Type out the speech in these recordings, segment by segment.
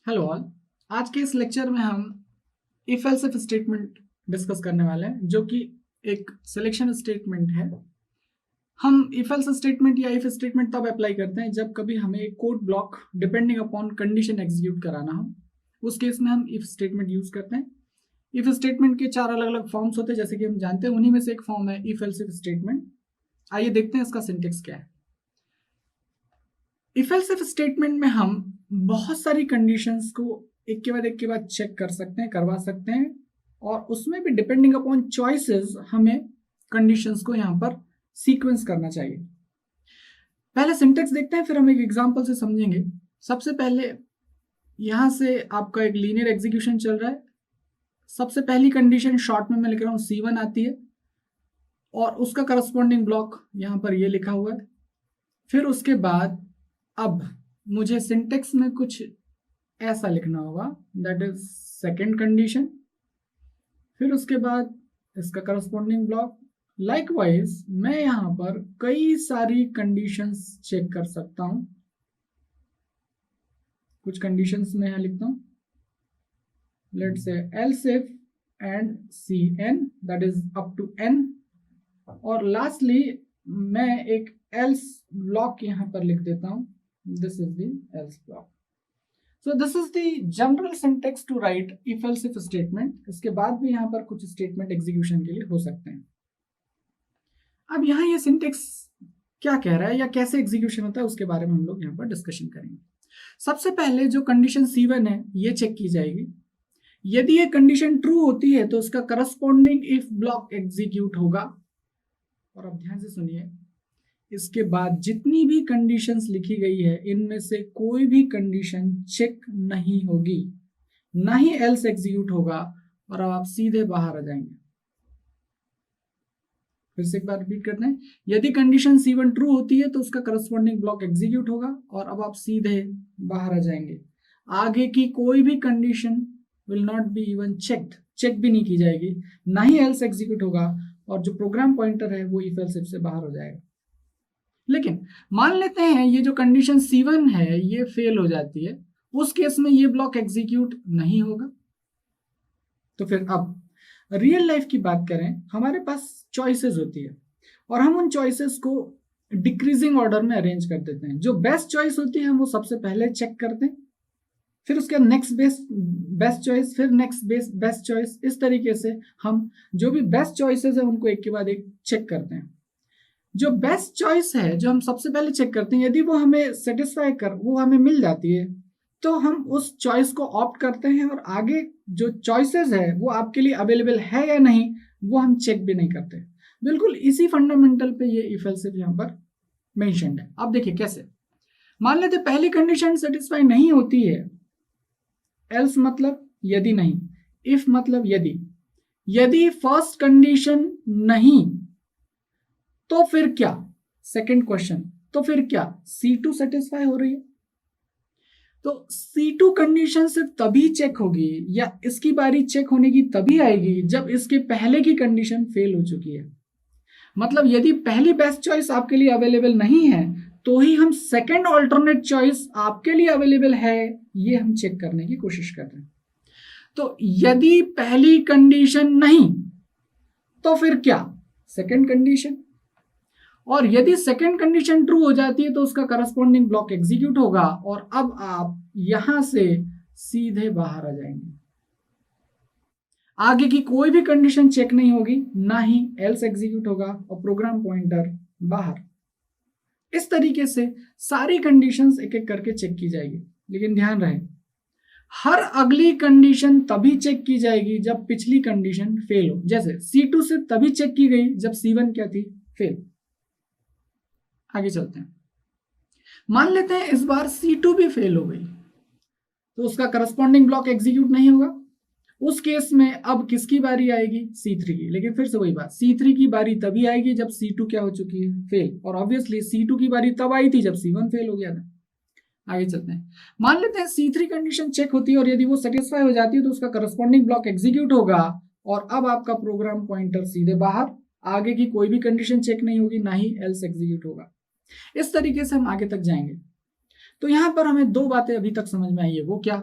Hello all. आज के इस लेक्चर में हम if else if statement discuss करने वाले हैं, जो कि एक सिलेक्शन स्टेटमेंट है। हम इफ एल्स स्टेटमेंट या इफ स्टेटमेंट तब अप्लाई करते हैं जब कभी हमें एक code block depending upon condition execute कराना हो। उस केस में हम इफ स्टेटमेंट यूज करते हैं। इफ स्टेटमेंट के 4 अलग अलग फॉर्म्स होते हैं, जैसे कि हम जानते हैं। उन्हीं में से एक फॉर्म है इफ एल्स इफ स्टेटमेंट। आइए देखते हैं इसका सिंटेक्स क्या है। इफ एल्स इफ स्टेटमेंट में हम बहुत सारी कंडीशंस को एक के बाद चेक कर सकते हैं, करवा सकते हैं, और उसमें भी डिपेंडिंग अपॉन चॉइसेस हमें कंडीशंस को यहाँ पर सीक्वेंस करना चाहिए। पहले सिंटेक्स देखते हैं, फिर हम एक एग्जांपल से समझेंगे। सबसे पहले यहाँ से आपका एक लीनियर एग्जीक्यूशन चल रहा है। सबसे पहली कंडीशन शॉर्ट में मैं लिख रहा हूँ C1 आती है, और उसका करस्पॉन्डिंग ब्लॉक यहाँ पर ये लिखा हुआ है। फिर उसके बाद अब मुझे सिंटेक्स में कुछ ऐसा लिखना होगा, दैट इज सेकेंड कंडीशन। फिर उसके बाद इसका करस्पॉन्डिंग ब्लॉक। लाइकवाइज मैं यहाँ पर कई सारी कंडीशंस चेक कर सकता हूं। कुछ कंडीशंस में यहाँ लिखता हूं, let's say else if and Cn, that is up to n। और लास्टली मैं एक एल्स ब्लॉक यहाँ पर लिख देता हूं, this is the else block. So this is the general syntax to write if else if statement। इसके बाद भी यहाँ पर कुछ स्टेटमेंट एग्जीक्यूशन के लिए हो सकते हैं। अब यहाँ ये सिंटेक्स क्या कह रहा है या कैसे एग्जीक्यूशन होता है, उसके बारे में हम लोग यहाँ पर डिस्कशन करेंगे। सबसे पहले जो कंडीशन C1 है ये चेक की जाएगी। यदि ये कंडीशन ट्रू होती है तो उसका करस्पॉन्डिंग इफ ब्लॉक एग्जीक्यूट होगा। और अब ध्यान से सुनिए, इसके बाद जितनी भी कंडीशंस लिखी गई है इनमें से कोई भी कंडीशन चेक नहीं होगी, ना ही एल्स एग्जीक्यूट होगा, और अब आप सीधे बाहर आ जाएंगे। फिर से एक बार रिपीट करते हैं, यदि कंडीशन C1 ट्रू होती है तो उसका करस्पॉन्डिंग ब्लॉक एग्जीक्यूट होगा, और अब आप सीधे बाहर आ जाएंगे। आगे की कोई भी condition will not be even checked, check भी नहीं की जाएगी, ना ही एल्स एग्जीक्यूट होगा, और जो प्रोग्राम पॉइंटर है वो इफ एल्स इफ से बाहर हो जाएगा। लेकिन मान लेते हैं ये जो कंडीशन C1 है ये फेल हो जाती है, उस केस में ये ब्लॉक एग्जीक्यूट नहीं होगा। तो फिर अब रियल लाइफ की बात करें, हमारे पास चॉइसेस होती है, और हम उन चॉइसेस को डिक्रीजिंग ऑर्डर में अरेंज कर देते हैं। जो बेस्ट चॉइस होती है हम वो सबसे पहले चेक करते हैं, फिर उसके नेक्स्ट बेस्ट चॉइस, फिर नेक्स्ट बेस्ट चॉइस। इस तरीके से हम जो भी बेस्ट चॉइसेस है उनको एक के बाद एक चेक करते हैं। जो बेस्ट चॉइस है जो हम सबसे पहले चेक करते हैं, यदि वो हमें सेटिस्फाई वो हमें मिल जाती है तो हम उस चॉइस को ऑप्ट करते हैं, और आगे जो चॉइसेस है वो आपके लिए अवेलेबल है या नहीं वो हम चेक भी नहीं करते। बिल्कुल इसी फंडामेंटल पे ये इफ एल्स इफ यहाँ पर मेंशन्ड है। अब देखिए कैसे। मान लेते पहली कंडीशन सेटिस्फाई नहीं होती है, एल्स मतलब यदि नहीं, इफ मतलब यदि फर्स्ट कंडीशन नहीं तो फिर क्या, सेकंड क्वेश्चन, तो फिर क्या C2 सेटिस्फाई हो रही है। तो C2 कंडीशन सिर्फ तभी चेक होगी या इसकी बारी चेक होने की तभी आएगी जब इसके पहले की कंडीशन फेल हो चुकी है। मतलब यदि पहली बेस्ट चॉइस आपके लिए अवेलेबल नहीं है तो ही हम सेकंड ऑल्टरनेट चॉइस आपके लिए अवेलेबल है ये हम चेक करने की कोशिश कर रहे हैं। तो यदि पहली कंडीशन नहीं तो फिर क्या, सेकंड कंडीशन। और यदि सेकंड कंडीशन ट्रू हो जाती है तो उसका करस्पॉन्डिंग ब्लॉक एग्जीक्यूट होगा, और अब आप यहां से सीधे बाहर आ जाएंगे। आगे की कोई भी कंडीशन चेक नहीं होगी, ना ही एल्स एग्जीक्यूट होगा, और प्रोग्राम पॉइंटर बाहर। इस तरीके से सारी कंडीशंस एक एक करके चेक की जाएगी। लेकिन ध्यान रहे, हर अगली कंडीशन तभी चेक की जाएगी जब पिछली कंडीशन फेल हो। जैसे C2 से तभी चेक की गई जब C1 क्या थी, फेल। आगे चलते हैं। मान लेते हैं इस बार C2 भी फेल हो गई तो उसका करस्पॉन्डिंग ब्लॉक एग्जीक्यूट नहीं होगा। उस केस में अब किसकी बारी आएगी, C3 की। लेकिन फिर से वही बात, C3 की बारी तभी आएगी जब C2 क्या हो चुकी है, फेल। और ऑब्वियसली C2 की बारी तब आई थी जब C1 फेल हो गया था। आगे चलते हैं। मान लेते हैं C3 कंडीशन चेक होती है और यदि वो सेटिस्फाई हो जाती है तो उसका करस्पॉन्डिंग ब्लॉक एग्जीक्यूट होगा, और अब आपका प्रोग्राम पॉइंटर सीधे बाहर। आगे की कोई भी कंडीशन चेक नहीं होगी, ना ही एल्स एग्जीक्यूट होगा। इस तरीके से हम आगे तक जाएंगे। तो यहां पर हमें दो बातें अभी तक समझ में आई है। वो क्या,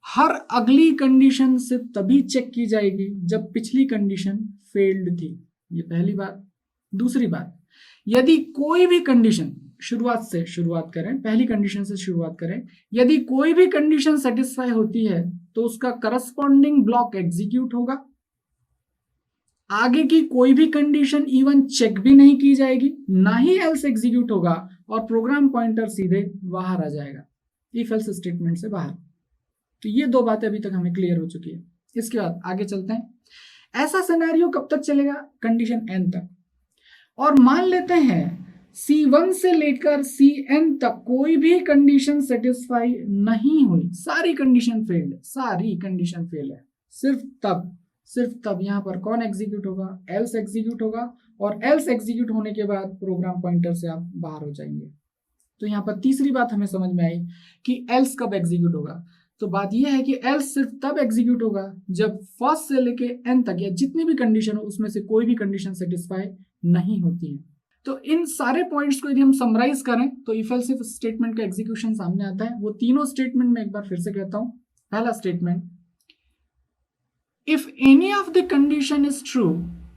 हर अगली कंडीशन से तभी चेक की जाएगी जब पिछली कंडीशन फेल्ड थी। ये पहली बात। दूसरी बात, यदि कोई भी कंडीशन शुरुआत करें, पहली कंडीशन से शुरुआत करें, यदि कोई भी कंडीशन सेटिस्फाई होती है तो उसका करस्पॉन्डिंग ब्लॉक एग्जीक्यूट होगा। आगे की कोई भी कंडीशन इवन चेक भी नहीं की जाएगी, ना ही एल्स एग्जीक्यूट होगा, और प्रोग्राम पॉइंटर सीधे बाहर आ जाएगा, इफ एल्स स्टेटमेंट से बाहर। तो ये दो बातें अभी तक हमें क्लियर हो चुकी है। इसके बाद आगे चलते हैं। ऐसा सिनेरियो कब तक चलेगा? कंडीशन एन तक। और मान लेते हैं C1 से लेकर Cn तक कोई भी कंडीशन सेटिस्फाई नहीं हुई, सारी कंडीशन फेल है, सारी कंडीशन फेल है। सिर्फ तब यहां पर कौन एग्जीक्यूट होगा? एल्स एग्जीक्यूट होगा, और एल्स एग्जीक्यूट होने के बाद प्रोग्राम पॉइंटर से आप बाहर हो जाएंगे। तो यहां पर तीसरी बात हमें समझ में आई कि एल्स कब एग्जीक्यूट होगा। तो बात यह है कि एल्स सिर्फ तब एग्जीक्यूट होगा जब फर्स्ट से लेके एन तक या जितनी भी कंडीशन हो उसमें से कोई भी कंडीशन सेटिस्फाई नहीं होती है। तो इन सारे पॉइंट्स को यदि हम समराइज करें तो इफ एल्स इफ स्टेटमेंट का एग्जीक्यूशन सामने आता है। वो तीनों स्टेटमेंट में एक बार फिर से कहता हूं। पहला statement, if any of the condition is true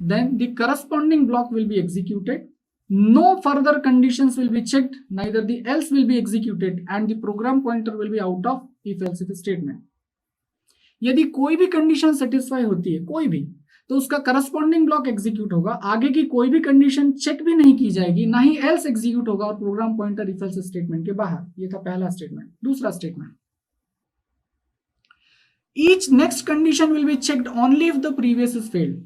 then the corresponding block will be executed, no further conditions will be checked, neither the else will be executed, and the program pointer will be out of if else if statement. यदि कोई भी condition satisfy होती है, कोई भी, तो उसका corresponding block execute होगा। आगे की कोई भी कंडीशन चेक भी नहीं की जाएगी, ना ही एल्स एग्जीक्यूट होगा, और program pointer if else statement के बाहर। ये था पहला स्टेटमेंट। दूसरा statement, each next condition will be checked only if the previous is failed.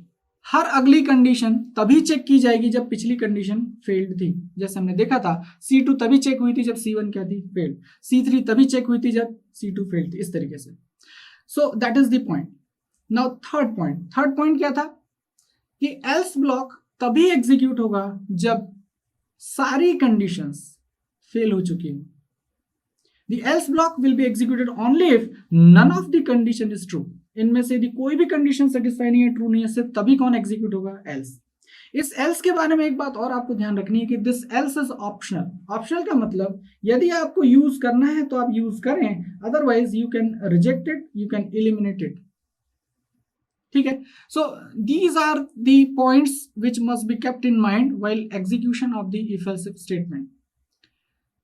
हर अगली कंडीशन तभी चेक की जाएगी जब पिछली कंडीशन फेल्ड थी। जैसे हमने देखा था C2 तभी चेक हुई थी जब C1 क्या थी? फेल्ड। C3 तभी चेक हुई थी जब C2 फेल्ड थी। इस तरीके से। So that is the point. Now third point क्या था कि एल्स ब्लॉक तभी एग्जीक्यूट होगा जब सारी कंडीशंस फेल हो चुकी हो। The else block will be executed only if none of the condition is true. इनमें से यदि कोई भी कंडीशन सेटिस्फाई नहीं है, ट्रू नहीं है, सिर्फ तभी कौन एग्जीक्यूट होगा? एल्स। इस एल्स के बारे में एक बात और आपको ध्यान रखनी है कि this else is optional. Optional का मतलब यदि आपको यूज करना है तो आप यूज करें, otherwise you can reject it, you can eliminate it. ठीक है। So these are the points which must be kept in mind while execution of the if else if statement.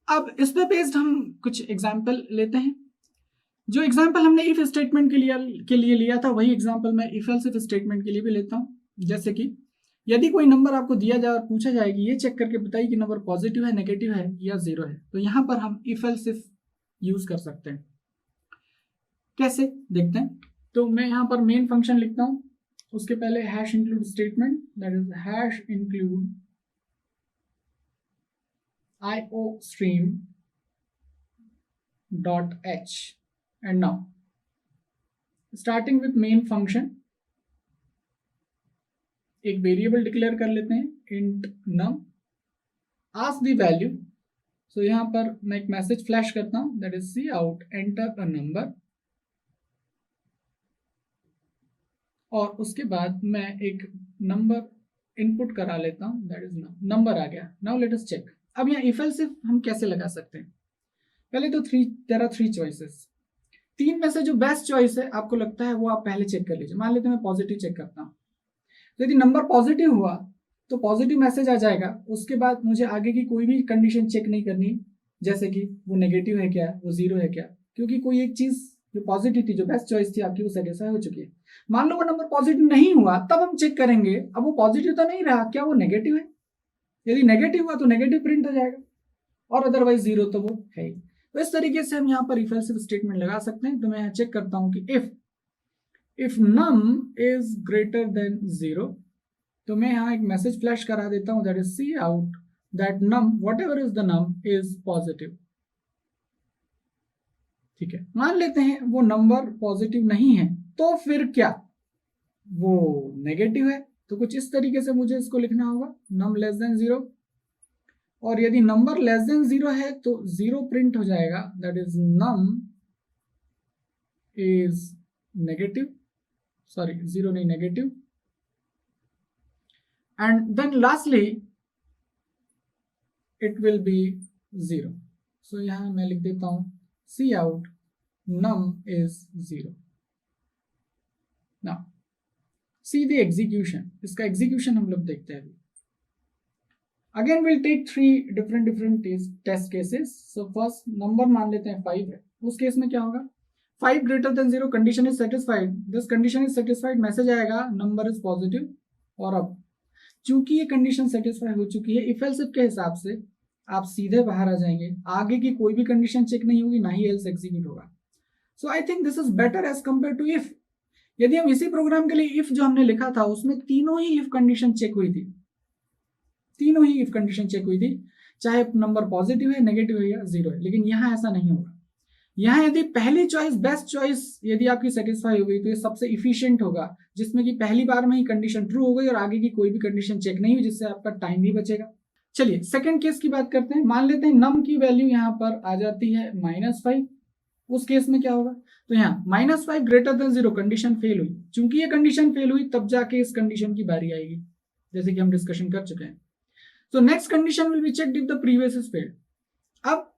अब इस पे बेस्ड हम कुछ एग्जाम्पल लेते हैं। जो एग्जाम्पल हमने इफ स्टेटमेंट के लिए लिया था वही एग्जाम्पल मैं इफ एल्स इफ स्टेटमेंट के लिए भी लेता हूं। जैसे कि यदि कोई नंबर आपको दिया जाए और पूछा जाए कि ये चेक करके बताइए कि नंबर पॉजिटिव है, नेगेटिव है या जीरो है, तो यहां पर हम इफ एल्स इफ यूज कर सकते हैं। कैसे देखते हैं। तो मैं यहां पर मेन फंक्शन लिखता हूं, उसके पहले hash include statement, that is hash include iostream .h, and now starting with main function एक वेरिएबल डिक्लेयर कर लेते हैं int num, ask the value। सो यहां पर मैं एक मैसेज फ्लैश करता हूं, that is C out enter a number, और उसके बाद मैं एक नंबर इनपुट करा लेता हूं, दैट इज नंबर आ गया। Now let us check. अब यहाँ इफ एल्स इफ हम कैसे लगा सकते हैं? पहले तो देयर आर थ्री चॉइसेस। तीन में से जो बेस्ट चॉइस है आपको लगता है वो आप पहले चेक कर लीजिए। मान लेते हैं मैं पॉजिटिव चेक करता हूँ, तो यदि नंबर पॉजिटिव हुआ तो पॉजिटिव मैसेज आ जाएगा। उसके बाद मुझे आगे की कोई भी कंडीशन चेक नहीं करनी, जैसे कि वो नेगेटिव है क्या, वो जीरो है क्या, क्योंकि कोई एक चीज जो पॉजिटिव थी, जो बेस्ट चॉइस थी आपकी, वो सेटिस्फाई हो चुकी है। मान लो वो नंबर पॉजिटिव नहीं हुआ, तब हम चेक करेंगे अब वो पॉजिटिव तो नहीं रहा, क्या वो नेगेटिव है। यदि नेगेटिव हुआ तो नेगेटिव प्रिंट हो जाएगा, और अदरवाइज जीरो तो वो है ही। तो इस तरीके से हम यहाँ पर इफ एल्स इफ स्टेटमेंट लगा सकते हैं। तो मैं यहाँ चेक करता हूँ कि if num is greater than zero, तो मैं यहाँ एक मैसेज फ्लैश करा देता हूँ, that is C out that num whatever is the num is positive. ठीक है, मान लेते हैं वो नंबर पॉजिटिव नहीं है, तो फिर क्या, वो नेगेटिव है। तो कुछ इस तरीके से मुझे इसको लिखना होगा, num लेस देन जीरो, और यदि नंबर लेस देन जीरो है तो जीरो प्रिंट हो जाएगा, that is num is negative, sorry zero नहीं, negative. And then lastly it will be zero. So यहां मैं लिख देता हूं C out num is 0. Now see the execution. इसका execution हम लोग देखते हैं अभी. Again we'll take 3 different test cases. So first number मान लेते हैं 5 है. उस केस में क्या होगा? 5 greater than 0 condition is satisfied. This condition is satisfied. Message आएगा number is positive. और अब चूंकि ये कंडीशन सेटिस्फाई हो चुकी है, इफ एल्स इफ के हिसाब से आप सीधे बाहर आ जाएंगे. आगे की कोई भी कंडीशन चेक नहीं होगी, ना ही एल्स एग्जीक्यूट होगा. So I think this is better as compare to if. यदि हम इसी प्रोग्राम के लिए इफ जो हमने लिखा था उसमें तीनों ही इफ कंडीशन चेक हुई थी, तीनों ही इफ कंडीशन चेक हुई थी, चाहे नंबर पॉजिटिव है, नेगेटिव है या 0 है. लेकिन यहाँ ऐसा नहीं होगा. यहाँ यदि पहली चॉइस, बेस्ट चॉइस यदि आपकी सेटिस्फाई हो गई तो ये सबसे इफिशिएंट होगा, जिसमें कि पहली बार में ही कंडीशन ट्रू हो गई और आगे की कोई भी कंडीशन चेक नहीं हुई, जिससे आपका टाइम भी बचेगा. चलिए सेकंड केस की बात करते हैं. मान लेते हैं नम की वैल्यू यहाँ पर आ जाती है -5. उस केस में क्या होगा? तो यहाँ -5 ग्रेटर देन 0 कंडीशन फेल हुई. चूंकि ये कंडीशन फेल हुई तब जाके इस कंडीशन की बारी आएगी, जैसे कि हम डिस्कशन कर चुके हैं. तो next condition will be checked if the previous is failed. अब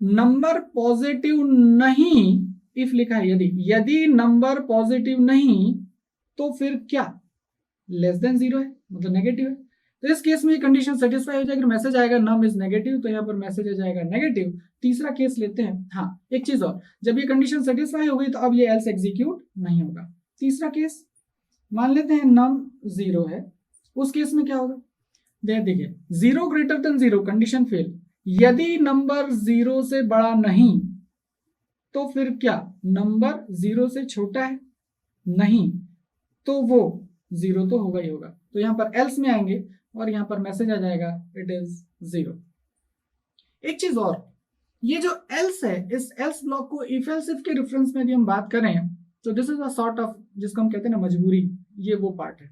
नंबर पॉजिटिव नहीं, इफ लिखा है यदि नंबर पॉजिटिव नहीं तो फिर क्या? लेस देन 0 है, मतलब नेगेटिव है. तो इस केस में ये कंडीशन सेटिस्फाई हो जाएगी, मैसेज आएगा नम इज नेगेटिव, तो यहाँ पर मैसेज आ जाएगा नेगेटिव. तीसरा केस लेते हैं. हाँ एक चीज और, जब ये कंडीशन सेटिस्फाई हो गई तो अब ये एल्स एग्जीक्यूट नहीं होगा. तीसरा केस मान लेते हैं नम 0 है. उस केस में क्या होगा? देखिए 0 ग्रेटर देन 0 कंडीशन फेल. यदि नंबर 0 से बड़ा नहीं तो फिर क्या? नंबर 0 से छोटा है नहीं तो वो 0 तो होगा ही होगा. तो यहां पर एल्स में आएंगे और यहां पर मैसेज आ जाएगा इट इज 0. एक चीज और, ये जो एल्स है, इस एल्स ब्लॉक को इफ एल्स इफ के रेफरेंस में यदि हम बात करें तो this is a sort of, जिसको हम कहते हैं ना मजबूरी, ये वो पार्ट है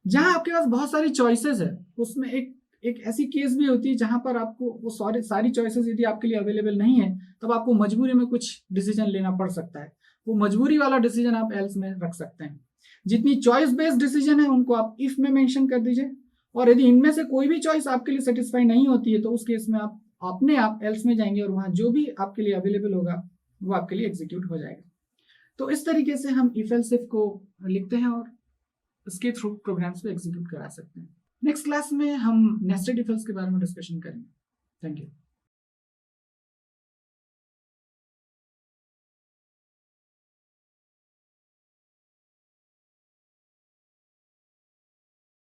जहां आपके पास बहुत सारी चॉइसेस है. उसमें एक ऐसी केस भी होती है जहां पर आपको वो सारी चॉइसेस यदि आपके लिए अवेलेबल नहीं है तब आपको मजबूरी में कुछ डिसीजन लेना पड़ सकता है. वो मजबूरी वाला डिसीजन आप एल्स में रख सकते हैं. जितनी चॉइस बेस्ड डिसीजन है उनको आप इफ में मेंशन कर दीजिए, और यदि इनमें से कोई भी चॉइस आपके लिए सेटिस्फाई नहीं होती है तो उस केस में आप अपने आप एल्स में जाएंगे और वहां जो भी आपके लिए अवेलेबल होगा वो आपके लिए एग्जीक्यूट हो जाएगा. तो इस तरीके से हम इफ एल्स इफ को लिखते हैं और इसके थ्रू प्रोग्राम्स को एग्जीक्यूट करा सकते हैं. नेक्स्ट क्लास में हम नेस्टेड इफ एल्स के बारे में डिस्कशन करेंगे. Thank you.